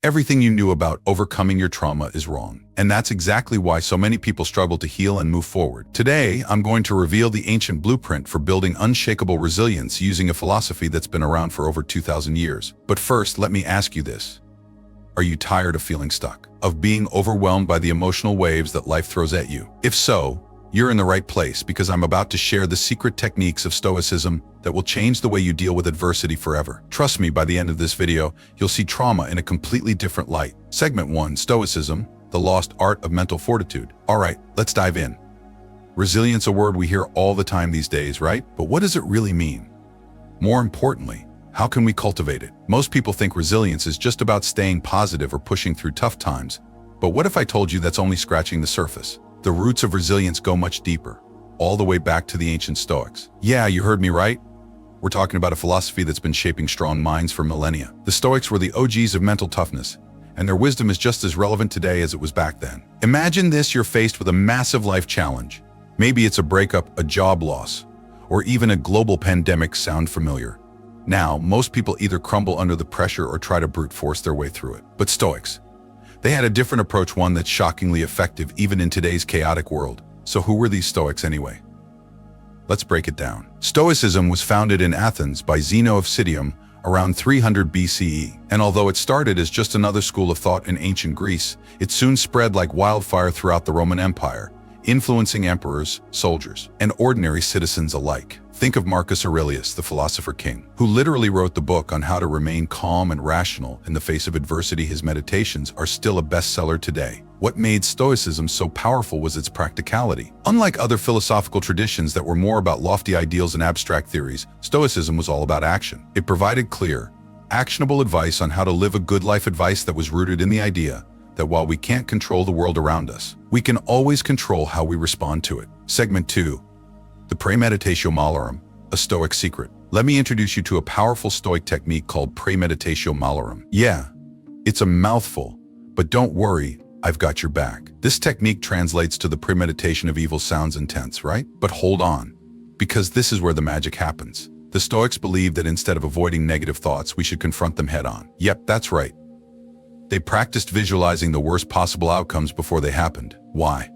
Everything you knew about overcoming your trauma is wrong. And that's exactly why so many people struggle to heal and move forward. Today, I'm going to reveal the ancient blueprint for building unshakable resilience using a philosophy that's been around for over 2,000 years. But first, let me ask you this. Are you tired of feeling stuck? Of being overwhelmed by the emotional waves that life throws at you? If so, you're in the right place, because I'm about to share the secret techniques of Stoicism that will change the way you deal with adversity forever. Trust me, by the end of this video, you'll see trauma in a completely different light. Segment 1, Stoicism, the lost art of mental fortitude. All right, let's dive in. Resilience, a word we hear all the time these days, right? But what does it really mean? More importantly, how can we cultivate it? Most people think resilience is just about staying positive or pushing through tough times. But what if I told you that's only scratching the surface? The roots of resilience go much deeper, all the way back to the ancient Stoics. Yeah, you heard me right. We're talking about a philosophy that's been shaping strong minds for millennia. The Stoics were the OGs of mental toughness, and their wisdom is just as relevant today as it was back then. Imagine this: you're faced with a massive life challenge. Maybe it's a breakup, a job loss, or even a global pandemic. Sound familiar? Now, most people either crumble under the pressure or try to brute force their way through it. But Stoics, they had a different approach, one that's shockingly effective even in today's chaotic world. So who were these Stoics anyway? Let's break it down. Stoicism was founded in Athens by Zeno of Citium around 300 BCE. And although it started as just another school of thought in ancient Greece, it soon spread like wildfire throughout the Roman Empire, influencing emperors, soldiers, and ordinary citizens alike. Think of Marcus Aurelius, the philosopher king, who literally wrote the book on how to remain calm and rational in the face of adversity. His meditations are still a bestseller today. What made Stoicism so powerful was its practicality. Unlike other philosophical traditions that were more about lofty ideals and abstract theories, Stoicism was all about action. It provided clear, actionable advice on how to live a good life, advice that was rooted in the idea that while we can't control the world around us, we can always control how we respond to it. Segment 2. The praemeditatio malorum, a Stoic secret. Let me introduce you to a powerful Stoic technique called praemeditatio malorum. Yeah, it's a mouthful, but don't worry, I've got your back. This technique translates to the premeditation of evil. Sounds intense, right? But hold on, because this is where the magic happens. The Stoics believed that instead of avoiding negative thoughts, we should confront them head on. Yep, that's right. They practiced visualizing the worst possible outcomes before they happened. Why?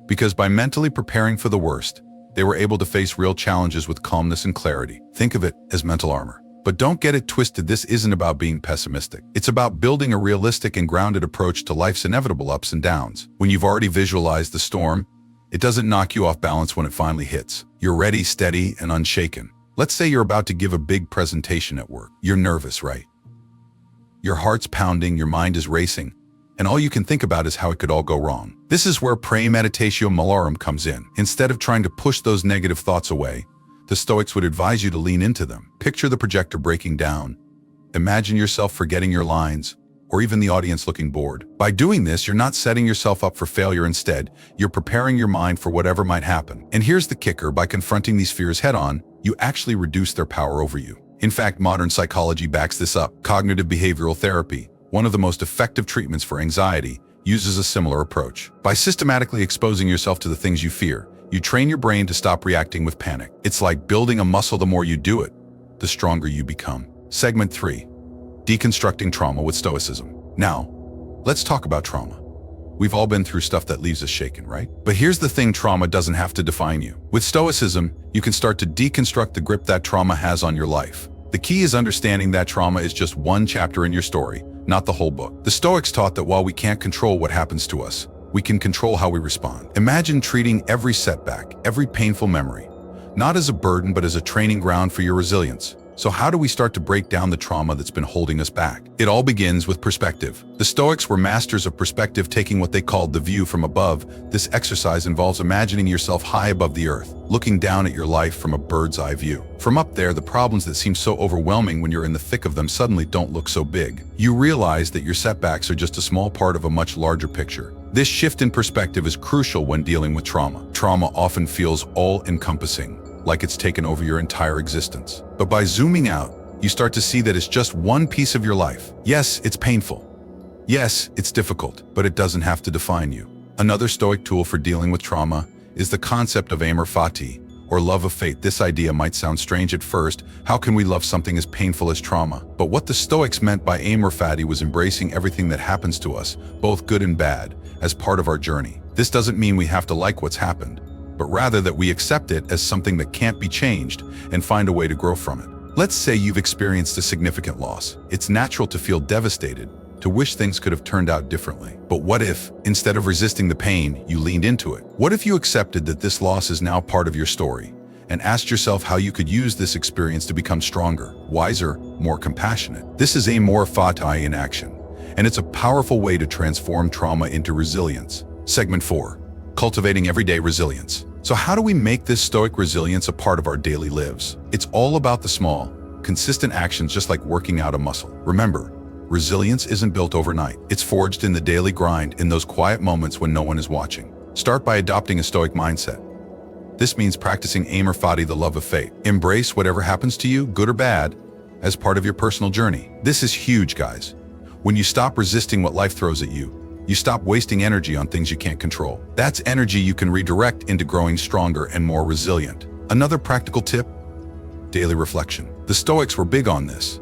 Because by mentally preparing for the worst, they were able to face real challenges with calmness and clarity. Think of it as mental armor. But don't get it twisted, this isn't about being pessimistic. It's about building a realistic and grounded approach to life's inevitable ups and downs. When you've already visualized the storm, it doesn't knock you off balance when it finally hits. You're ready, steady, and unshaken. Let's say you're about to give a big presentation at work. You're nervous, right? Your heart's pounding, your mind is racing, and all you can think about is how it could all go wrong. This is where praemeditatio malorum comes in. Instead of trying to push those negative thoughts away, the Stoics would advise you to lean into them. Picture the projector breaking down. Imagine yourself forgetting your lines, or even the audience looking bored. By doing this, you're not setting yourself up for failure. Instead, you're preparing your mind for whatever might happen. And here's the kicker: by confronting these fears head-on, you actually reduce their power over you. In fact, modern psychology backs this up. Cognitive behavioral therapy, one of the most effective treatments for anxiety, uses a similar approach. By systematically exposing yourself to the things you fear, you train your brain to stop reacting with panic. It's like building a muscle. The more you do it, the stronger you become. Segment 3. Deconstructing trauma with Stoicism. Now, let's talk about trauma. We've all been through stuff that leaves us shaken, right? But here's the thing: trauma doesn't have to define you. With Stoicism, you can start to deconstruct the grip that trauma has on your life. The key is understanding that trauma is just one chapter in your story, not the whole book. The Stoics taught that while we can't control what happens to us, we can control how we respond. Imagine treating every setback, every painful memory, not as a burden, but as a training ground for your resilience. So how do we start to break down the trauma that's been holding us back? It all begins with perspective. The Stoics were masters of perspective, taking what they called the view from above. This exercise involves imagining yourself high above the earth, looking down at your life from a bird's eye view. From up there, the problems that seem so overwhelming when you're in the thick of them suddenly don't look so big. You realize that your setbacks are just a small part of a much larger picture. This shift in perspective is crucial when dealing with trauma. Trauma often feels all-encompassing, like it's taken over your entire existence. But by zooming out, you start to see that it's just one piece of your life. Yes, it's painful. Yes, it's difficult, but it doesn't have to define you. Another Stoic tool for dealing with trauma is the concept of amor fati, or love of fate. This idea might sound strange at first. How can we love something as painful as trauma? But what the Stoics meant by amor fati was embracing everything that happens to us, both good and bad, as part of our journey. This doesn't mean we have to like what's happened, but rather that we accept it as something that can't be changed and find a way to grow from it. Let's say you've experienced a significant loss. It's natural to feel devastated, to wish things could have turned out differently. But what if, instead of resisting the pain, you leaned into it? What if you accepted that this loss is now part of your story and asked yourself how you could use this experience to become stronger, wiser, more compassionate? This is amor fati in action, and it's a powerful way to transform trauma into resilience. Segment 4. Cultivating everyday resilience. So how do we make this Stoic resilience a part of our daily lives? It's all about the small, consistent actions, just like working out a muscle. Remember, resilience isn't built overnight. It's forged in the daily grind, in those quiet moments when no one is watching. Start by adopting a Stoic mindset. This means practicing amor fati, the love of fate. Embrace whatever happens to you, good or bad, as part of your personal journey. This is huge, guys. When you stop resisting what life throws at you, you stop wasting energy on things you can't control. That's energy you can redirect into growing stronger and more resilient. Another practical tip: daily reflection. The Stoics were big on this.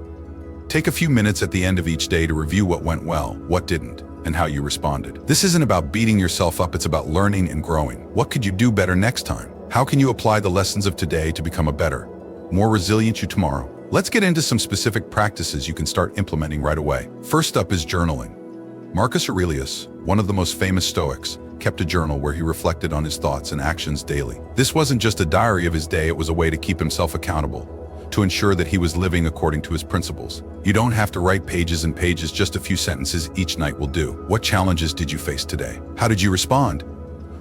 Take a few minutes at the end of each day to review what went well, what didn't, and how you responded. This isn't about beating yourself up, it's about learning and growing. What could you do better next time? How can you apply the lessons of today to become a better, more resilient you tomorrow? Let's get into some specific practices you can start implementing right away. First up is journaling. Marcus Aurelius, one of the most famous Stoics, kept a journal where he reflected on his thoughts and actions daily. This wasn't just a diary of his day, it was a way to keep himself accountable, to ensure that he was living according to his principles. You don't have to write pages and pages, just a few sentences each night will do. What challenges did you face today? How did you respond?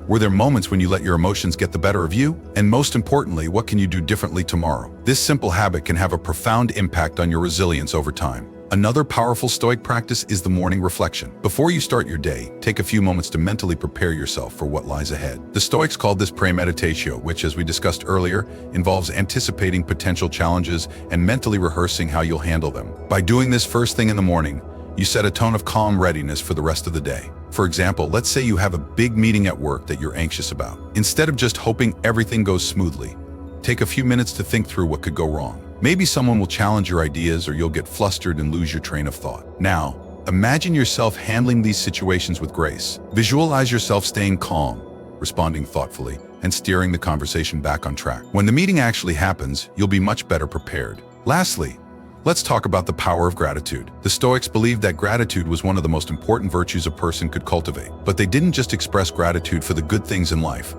Were there moments when you let your emotions get the better of you? And most importantly, what can you do differently tomorrow? This simple habit can have a profound impact on your resilience over time. Another powerful Stoic practice is the morning reflection. Before you start your day, take a few moments to mentally prepare yourself for what lies ahead. The Stoics called this praemeditatio, which, as we discussed earlier, involves anticipating potential challenges and mentally rehearsing how you'll handle them. By doing this first thing in the morning, you set a tone of calm readiness for the rest of the day. For example, let's say you have a big meeting at work that you're anxious about. Instead of just hoping everything goes smoothly, take a few minutes to think through what could go wrong. Maybe someone will challenge your ideas, or you'll get flustered and lose your train of thought. Now, imagine yourself handling these situations with grace. Visualize yourself staying calm, responding thoughtfully, and steering the conversation back on track. When the meeting actually happens, you'll be much better prepared. Lastly, let's talk about the power of gratitude. The Stoics believed that gratitude was one of the most important virtues a person could cultivate. But they didn't just express gratitude for the good things in life.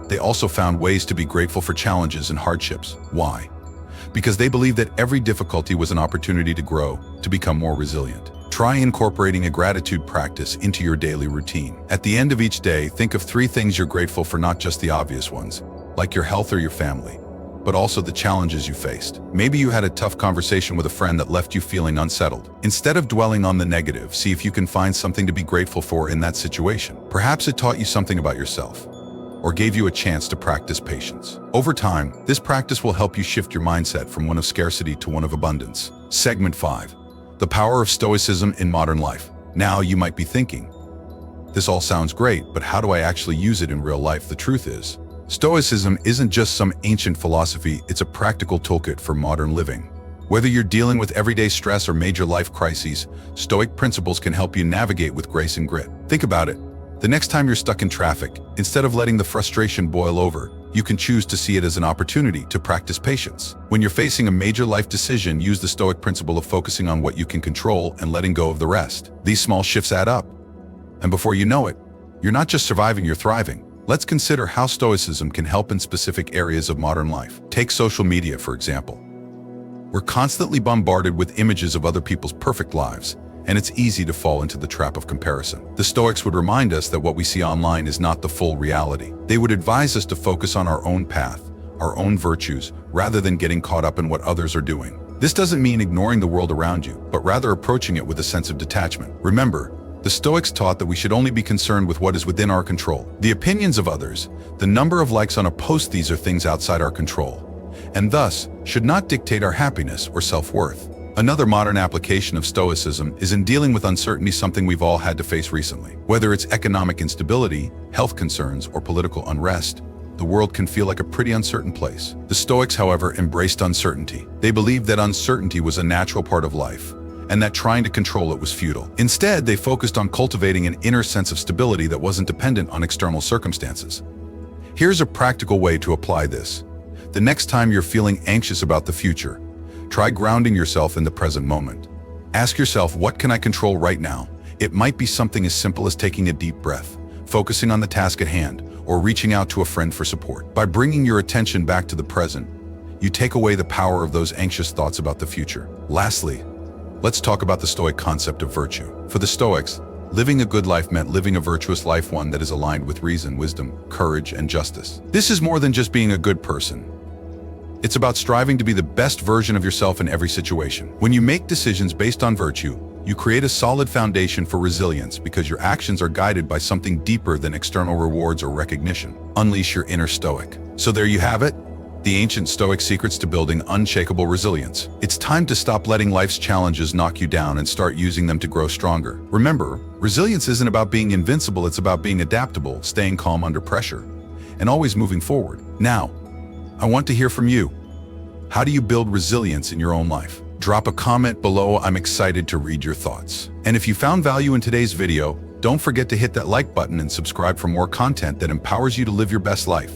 They also found ways to be grateful for challenges and hardships. Why? Because they believed that every difficulty was an opportunity to grow, to become more resilient. Try incorporating a gratitude practice into your daily routine. At the end of each day, think of 3 things you're grateful for, not just the obvious ones, like your health or your family, but also the challenges you faced. Maybe you had a tough conversation with a friend that left you feeling unsettled. Instead of dwelling on the negative, see if you can find something to be grateful for in that situation. Perhaps it taught you something about yourself, or gave you a chance to practice patience. Over time, this practice will help you shift your mindset from one of scarcity to one of abundance. Segment 5. The power of Stoicism in modern life. Now you might be thinking, this all sounds great, but how do I actually use it in real life? The truth is, Stoicism isn't just some ancient philosophy, it's a practical toolkit for modern living. Whether you're dealing with everyday stress or major life crises, Stoic principles can help you navigate with grace and grit. Think about it. The next time you're stuck in traffic, instead of letting the frustration boil over, you can choose to see it as an opportunity to practice patience. When you're facing a major life decision, use the Stoic principle of focusing on what you can control and letting go of the rest. These small shifts add up. And before you know it, you're not just surviving, you're thriving. Let's consider how Stoicism can help in specific areas of modern life. Take social media, for example. We're constantly bombarded with images of other people's perfect lives, and it's easy to fall into the trap of comparison. The Stoics would remind us that what we see online is not the full reality. They would advise us to focus on our own path, our own virtues, rather than getting caught up in what others are doing. This doesn't mean ignoring the world around you, but rather approaching it with a sense of detachment. Remember, the Stoics taught that we should only be concerned with what is within our control. The opinions of others, the number of likes on a post, these are things outside our control, and thus should not dictate our happiness or self-worth. Another modern application of Stoicism is in dealing with uncertainty, something we've all had to face recently. Whether it's economic instability, health concerns, or political unrest, the world can feel like a pretty uncertain place. The Stoics, however, embraced uncertainty. They believed that uncertainty was a natural part of life, and that trying to control it was futile. Instead, they focused on cultivating an inner sense of stability that wasn't dependent on external circumstances. Here's a practical way to apply this. The next time you're feeling anxious about the future, try grounding yourself in the present moment. Ask yourself, what can I control right now? It might be something as simple as taking a deep breath, focusing on the task at hand, or reaching out to a friend for support. By bringing your attention back to the present, you take away the power of those anxious thoughts about the future. Lastly, let's talk about the Stoic concept of virtue. For the Stoics, living a good life meant living a virtuous life, one that is aligned with reason, wisdom, courage, and justice. This is more than just being a good person. It's about striving to be the best version of yourself in every situation. When you make decisions based on virtue, you create a solid foundation for resilience because your actions are guided by something deeper than external rewards or recognition. Unleash your inner Stoic. So there you have it, the ancient Stoic secrets to building unshakable resilience. It's time to stop letting life's challenges knock you down and start using them to grow stronger. Remember, resilience isn't about being invincible, it's about being adaptable, staying calm under pressure, and always moving forward. Now, I want to hear from you. How do you build resilience in your own life? Drop a comment below. I'm excited to read your thoughts. And if you found value in today's video, don't forget to hit that like button and subscribe for more content that empowers you to live your best life.